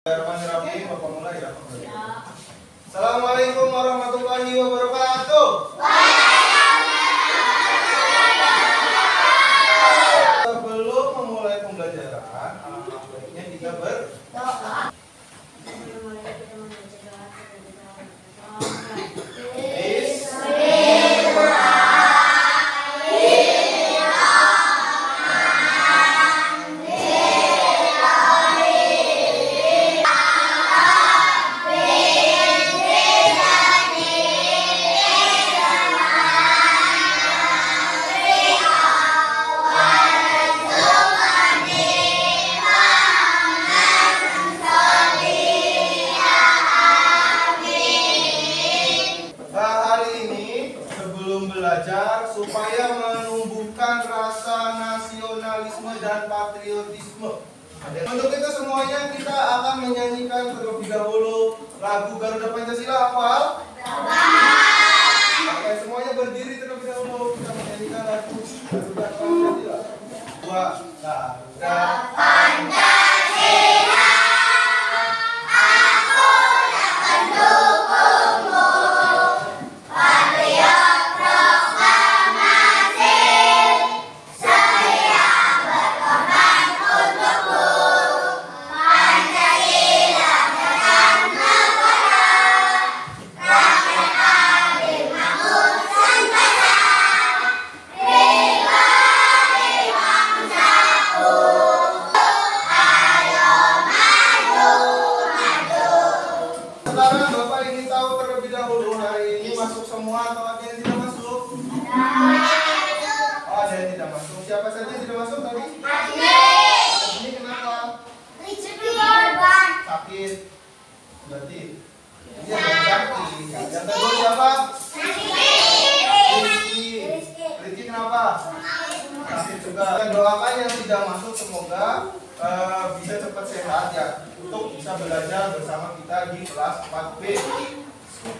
Bismillahirrahmanirrahim. Bapak mulai ya. Assalamualaikum warahmatullahi wabarakatuh. Sebelum memulai pembelajaran, baiknya kita berdoa. Belajar supaya menumbuhkan rasa nasionalisme dan patriotisme. Untuk itu semuanya kita akan menyanyikan terlebih dahulu lagu Garuda Pancasila. Hafal? Oke, semuanya berdiri terlebih dahulu. Kita menyanyikan lagu Garuda Pancasila. Dua, Garuda Pancasila. Sekarang Bapak ingin tahu terlebih dahulu hari ini masuk semua atau ada yang tidak masuk? Oh, ada yang tidak masuk. Siapa saja yang tidak masuk tadi? Ini kenapa? Sakit. Berarti dia sakit. Yang kedua siapa? Rizky kenapa? Sakit juga. Kita doakan yang tidak masuk semoga bisa cepat sehat ya, untuk bisa belajar bersama kita di kelas 4B.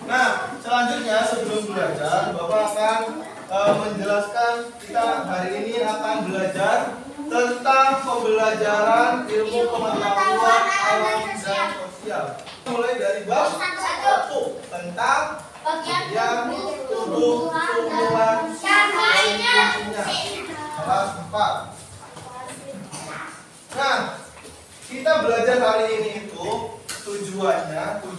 Nah, selanjutnya sebelum belajar, Bapak akan menjelaskan kita hari ini akan belajar tentang pembelajaran ilmu pengetahuan alam dan sosial. Mulai dari bab 1 tentang bagian tubuh, tumbuhan, dan fungsinya. Kelas 4. Nah, kita belajar hari ini itu tujuan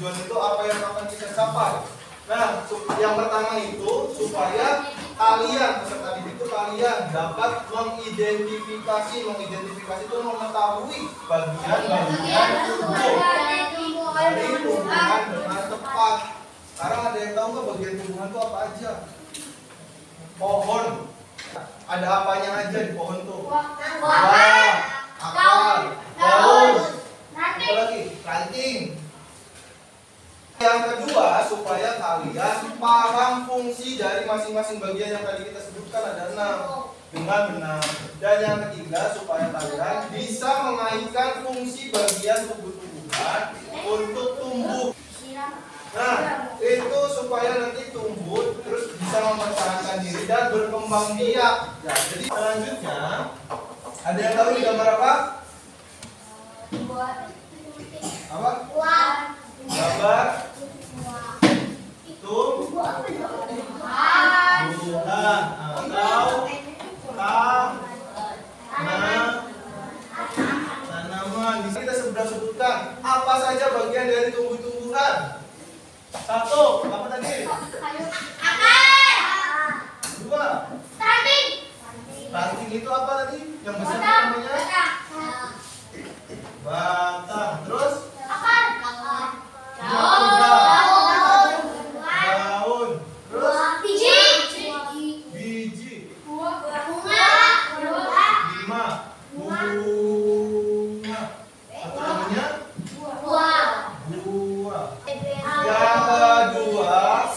itu apa yang akan kita capai. Nah, yang pertama itu supaya kalian peserta didik itu kalian dapat mengidentifikasi itu mengetahui bagian-bagian tubuh dari tumbuhan dengan tepat. Sekarang ada yang tahu nggak bagian tumbuhan itu apa aja? Pohon, ada apanya aja di pohon tuh? Akar, daun, apa lagi? Ranting. Yang kedua, supaya kalian paham fungsi dari masing-masing bagian yang tadi kita sebutkan ada 6 dengan benar. Dan yang ketiga, supaya kalian bisa mengaitkan fungsi bagian tubuh-tumbuhan untuk tumbuh. Nah, itu supaya nanti tumbuh terus bisa mempertahankan diri dan berkembang biak. Ya, jadi selanjutnya ada yang tahu di gambar apa? Apa? Gambar tumbuhan atau tanaman. Di sini kita sudah sebutkan apa saja bagian dari tumbuh-tumbuhan. 1, apa tadi? Akar. 2, Ranting. ranting itu apa tadi? Yang besar namanya? Batang. Terus? Akar. Daun. Terus? Biji. Bunga. 5. Bunga. Atau namanya? Buah. Yang kedua,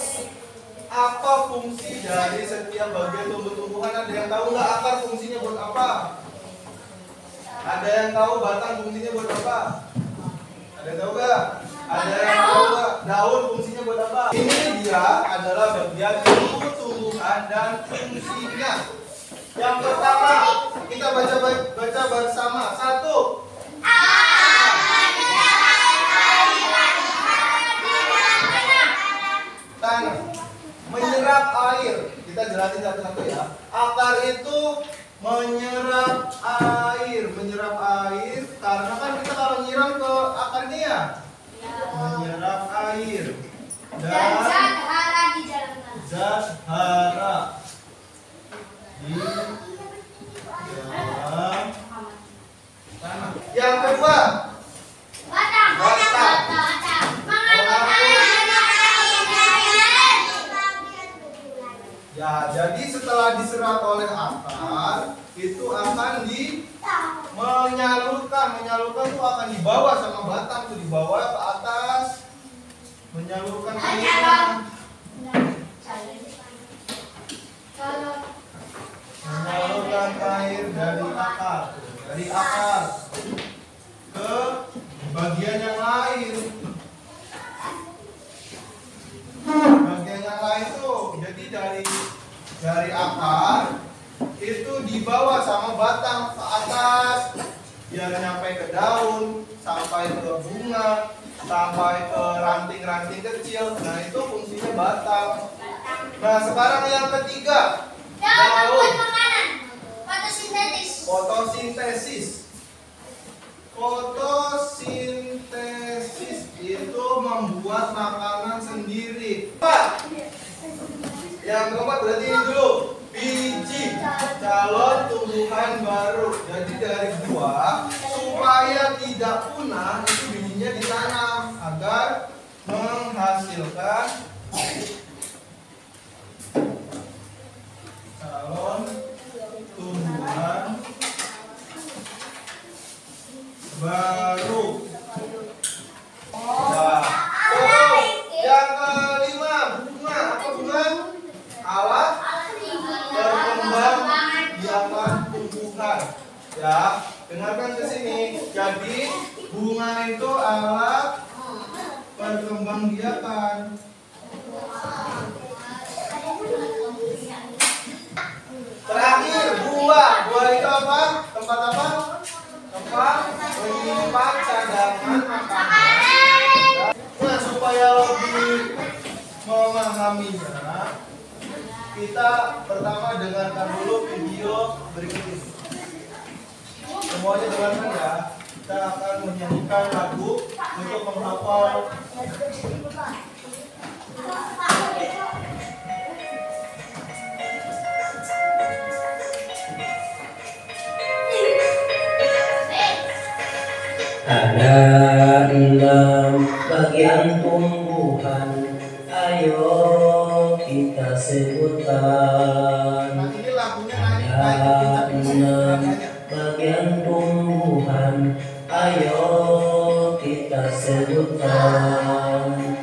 apa fungsi dari setiap bagian tumbuh-tumbuhan? Ada yang tahu nggak akar fungsinya buat apa? Ada yang tahu batang fungsinya buat apa? Ada yang tahu nggak? Ada yang tahu nggak daun fungsinya buat apa? Ini dia adalah bagian tumbuh-tumbuhan dan fungsinya. Yang pertama, kita baca bersama. 1. setelah diserap oleh akar, itu akan menyalurkan itu akan dibawa sama batang, tuh dibawa ke atas, menyalurkan airnya. Menyalurkan air dari akar ke bagian yang lain. Bagian yang lain tuh, jadi dari akar itu dibawa sama batang ke atas, biar nyampe ke daun, sampai ke bunga, sampai ke ranting-ranting kecil. Nah, itu fungsinya batang. Nah, sekarang yang ketiga, fotosintesis. Fotosintesis itu membuat makanan sendiri. Yang keempat berarti ini dulu, biji calon tumbuhan baru. Jadi dari buah supaya tidak punah itu bijinya ditanam agar menghasilkan calon tumbuhan baru. Nah, yang kelima, bunga. Apa bunga? Alat berkembang biakan tumbuhan. Ya, dengarkan ke sini. Jadi bunga itu alat berkembang biakan. Terakhir, buah. Buah itu apa? Tempat apa? Tempat menyimpan cadangan makanan. Nah, supaya lebih memahaminya, kita pertama dengarkan dulu video berikut ini. Semuanya dengarkan ya. Kita akan menyanyikan lagu untuk menghafal. Ada 6 bagian tumbuhan, ayo kita sebutkan. Ini lagunya Ada 6 bagian tumbuhan, ayo kita sebutkan.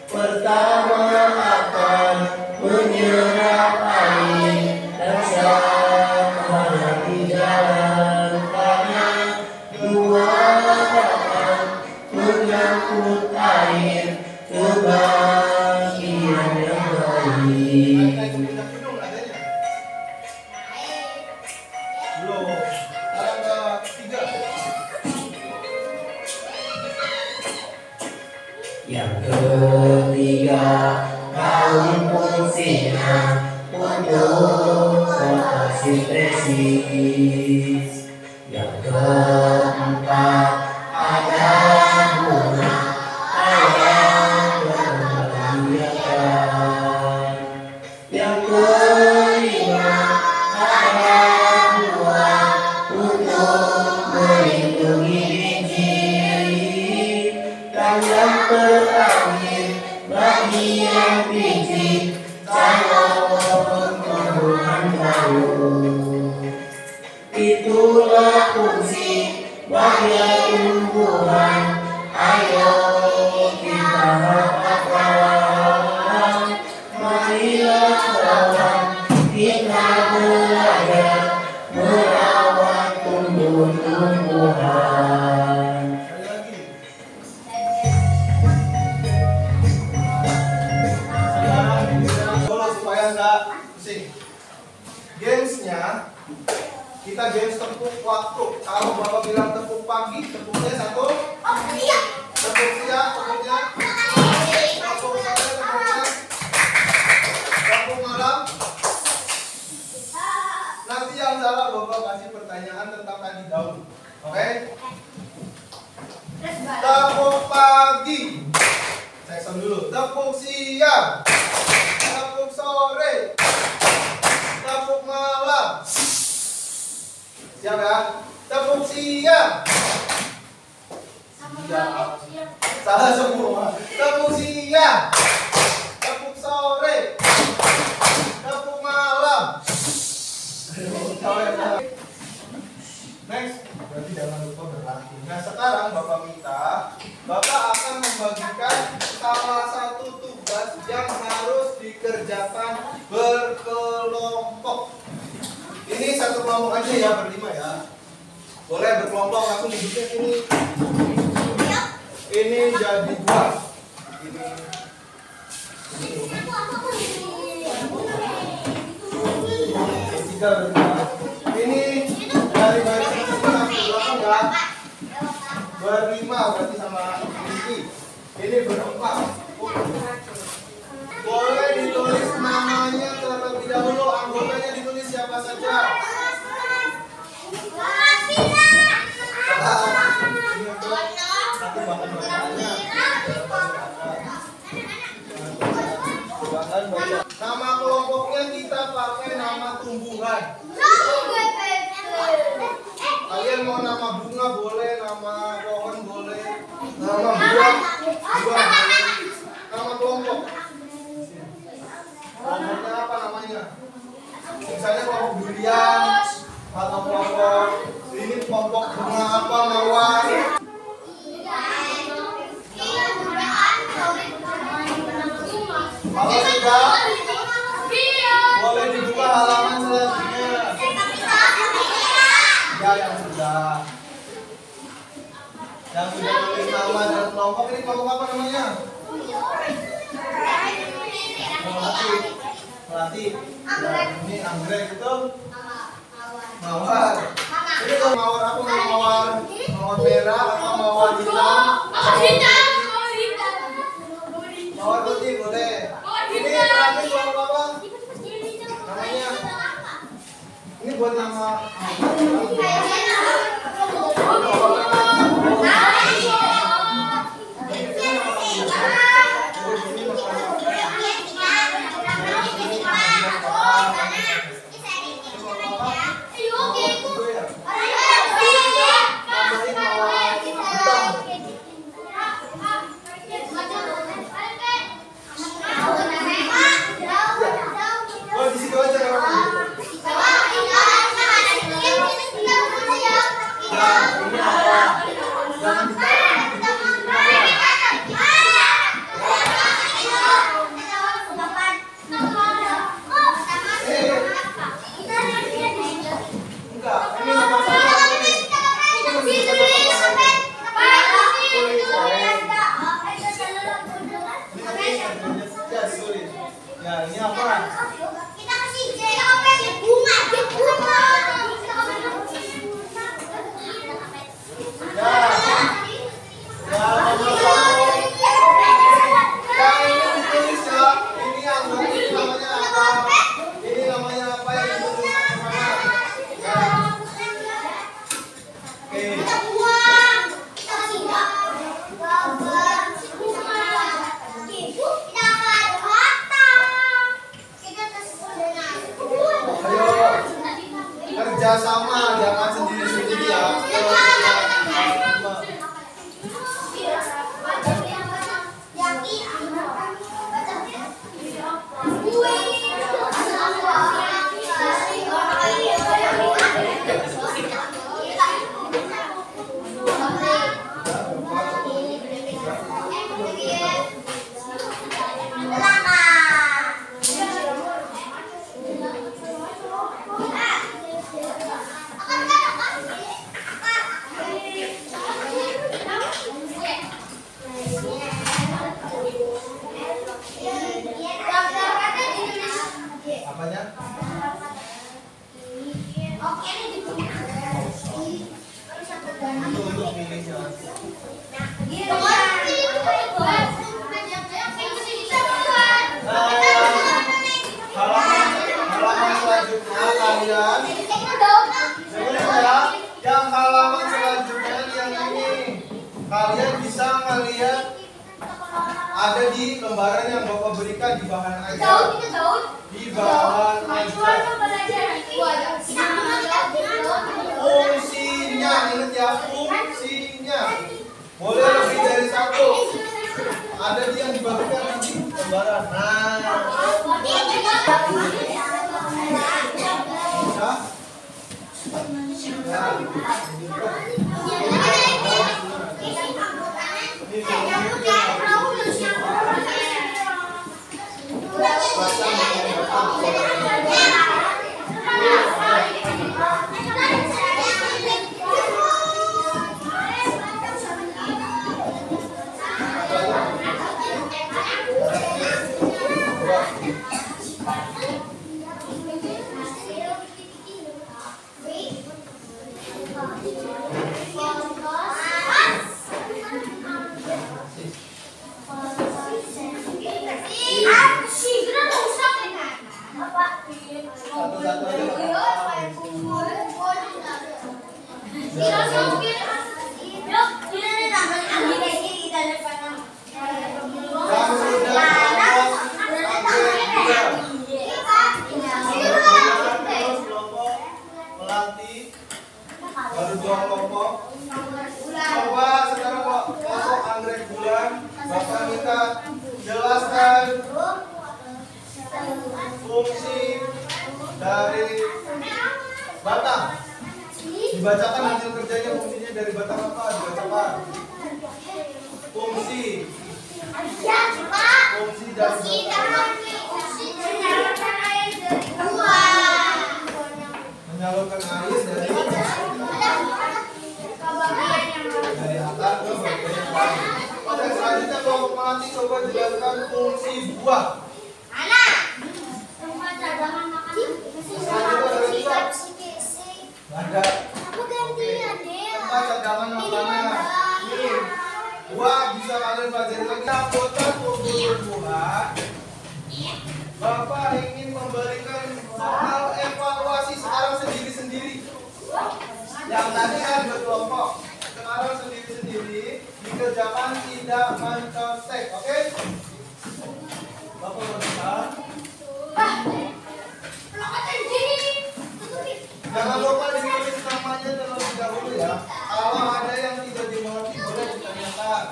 Pertama akan menyerap air dan sama di jalan tanah. Dua menyangkut air ke bagian yang baik. Yang ketiga, daun fungsinya untuk fotosintesis. Yang keempat, ada bunga, air berkembang biakan. Yang kelima, ada buah untuk melindungi biji. Dan yang terakhir, bagian biji calon tumbuhan baru. Itulah fungsi bagian tumbuhan, ayo kita hafalkan. Marilah kawan, kita belajar merawat tumbuh-tumbuhan. Supaya nggak pusing. Gamesnya kita games tepuk waktu. Kalau bapak bilang tepuk pagi, tepuknya satu. Tepuk siang, tepuknya. Tepuk sore, tepuknya. Tepuk malam. Nanti yang salah bapak kasih pertanyaan tentang tadi daun. Oke? Tepuk pagi. Sekson dulu. Tepuk siang. Tepuk sore. Tepuk malam. Siap ya? Tepuk siang. Salah semua. Tepuk siang. Tepuk sore. Tepuk malam. kita akan membagikan salah satu tugas yang harus dikerjakan berkelompok. Ini satu kelompok aja ya, berlima ya. Boleh berkelompok, langsung duduknya sini. Ini jadi 2. Ini dari baris ini belakang ya. Berlima berarti sama Rizky. Ini berempat. Boleh ditulis namanya terlebih dahulu. Anggotanya ditulis siapa saja. Nama kelompoknya kita pakai nama tumbuhan. Kalian mau nama bunga boleh, nama pohon boleh, nama buah boleh. Nama kelompok. Kelompoknya apa namanya? Misalnya kelompok durian atau kelompok ini kelompok bunga apa, mawar. Kalau sudah, boleh dibuka halaman selanjutnya. Ya, yang sudah tulis nama dan kelompok. Ini kelompok apa namanya? Melati. Ya, ini anggrek itu mawar. Ini tuh mawar apa? Mawar merah atau mawar hitam? Mawar putih boleh. Ini terakhir kelompok apa? Namanya? Ini buat nama. Ya, ini apa? Kita kasih bunga. Kerjasama, jangan sendiri-sendiri ya. Apanya? Untuk milih ya. Halaman selanjutnya kalian dengerin ya, yang halaman selanjutnya yang ini kalian bisa melihat ada di lembaran yang Bapak berikan di bahan ajar. Di bahan ajar. Fungsinya, ingat ya, fungsinya. Boleh lebih dari satu. Ada di yang dibagikan nanti lembaran. Nah. Bisa? Ya. Ini Baru 2 kelompok. Coba sekarang kelompok anggrek bulan, Bapak minta jelaskan fungsi dari batang. Dibacakan hasil kerjanya, fungsinya dari batang apa? Dibacakan. Fungsi dari menyalurkan air dari akar ke bagian yang lain. Oke, selanjutnya kelompok melati coba jelaskan fungsi buah. Ada. Tempat cadangan makanan. Ini buah bisa kalian pelajari lagi. Anggota tubuh buah. Bapak ingin memberikan soal evaluasi sekarang sendiri-sendiri. Yang tadi kan 2 kelompok. Sekarang sendiri-sendiri dikerjakan tidak mencontek, oke? Bapak berusaha. Jangan lupa ditulis namanya terlebih dahulu ya. Kalau ada yang tidak dimengerti boleh ditanyakan.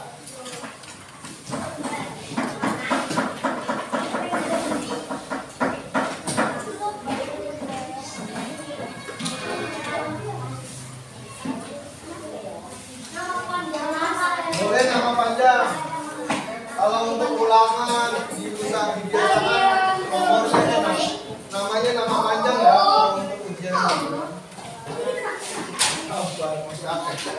Boleh nama panjang. Kalau untuk ulangan bisa dibiasakan nomornya namanya nama panjang ya. Kalau untuk ujian masih aktif.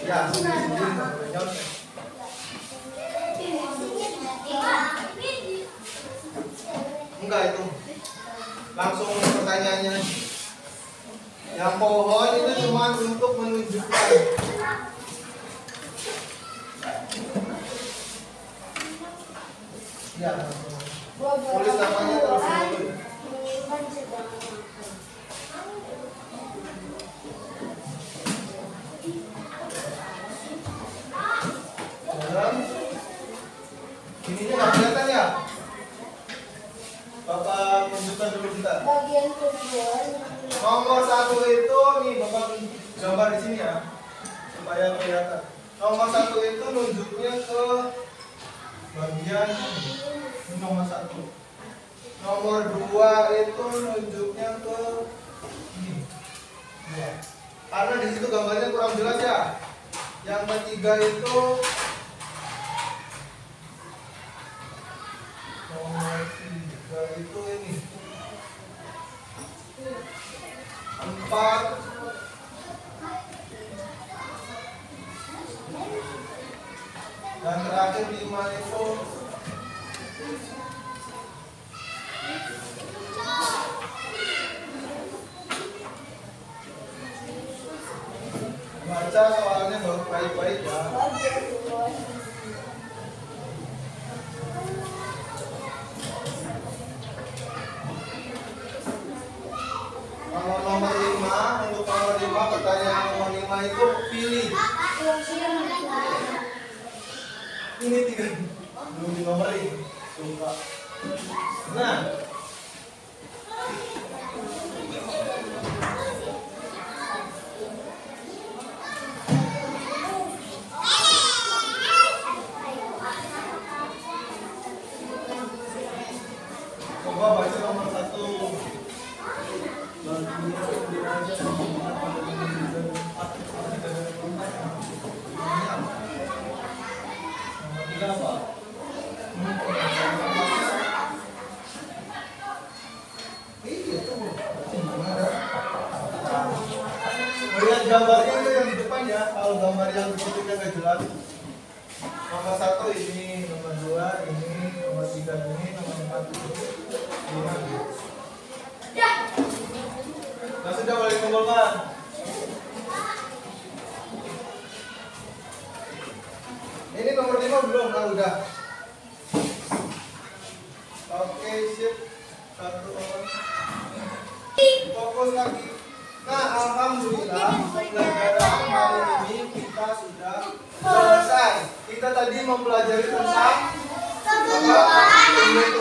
Ya, sendiri-sendiri nggak boleh nyontek. Enggak itu. Langsung pertanyaannya. Yang pohon itu cuma untuk menunjukkan. Ya, tulis namanya terus dulu. Ininya nggak kelihatan ya? Bapak tunjukkan dulu kita. Nomor 1 itu nih Bapak gambar di sini ya, supaya kelihatan. Nomor 1 itu nunjuknya ke bagian nomor 1. Nomor 2 itu nunjuknya ke ini. Ya. Karena di situ gambarnya kurang jelas ya. Yang ketiga itu nomor 3 itu ini. 4 dan terakhir 5 itu baca soalnya baru baik-baik ya. Kalau nomor 5, untuk nomor 5 pertanyaan nomor 5 itu pilih. Ini 3 belum dinomorin. Coba. Nah, coba baca nomor 1. Ini apa? Iya tuh. Melihat gambarnya itu yang di depan ya. Kalau gambar yang bentuknya nggak jelas. Nomor 1 ini, nomor 2 ini, nomor 3 ini, nomor 4 ini. Nah sudah boleh kumpulkan. Ini nomor 5 belum? Nah udah. Oke, sip. 1 orang. Fokus lagi. Nah, alhamdulillah pembelajaran hari ini kita sudah selesai. Kita tadi mempelajari tentang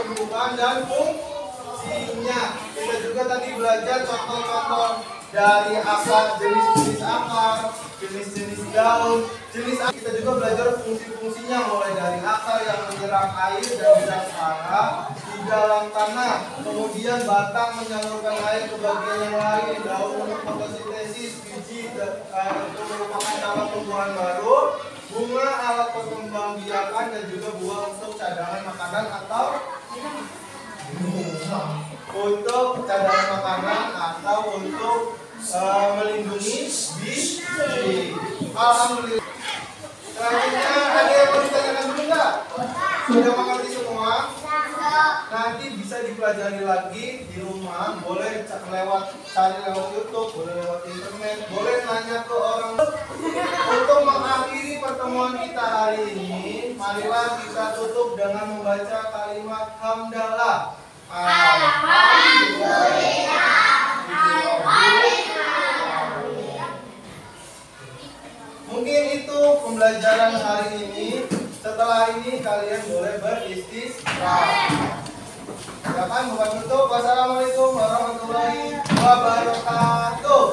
tumbuhan dan fungsinya. Kita juga tadi belajar contoh-contoh dari akar, jenis-jenis akar, jenis-jenis daun, jenis akar. Kita juga belajar fungsi-fungsinya mulai dari akar yang menyerap air dan bidang hara di dalam tanah, kemudian batang menyalurkan air ke bagian yang lain, daun untuk fotosintesis, biji itu merupakan alat tumbuhan baru, bunga alat perkembangbiakan dan juga buah untuk cadangan makanan atau untuk cadangan makanan atau untuk melindungi biji. Alhamdulillah. Selanjutnya ada yang mau ditanyakan dulu nggak? Sudah mengerti semua? Nanti bisa dipelajari lagi di rumah. Boleh cari lewat YouTube, boleh lewat internet, boleh nanya ke orang. Untuk mengakhiri pertemuan kita hari ini, marilah kita tutup dengan membaca kalimat hamdalah. Mungkin itu pembelajaran hari ini. Setelah ini kalian boleh beristirahat. Silakan buka tutup. Wassalamualaikum warahmatullahi wabarakatuh.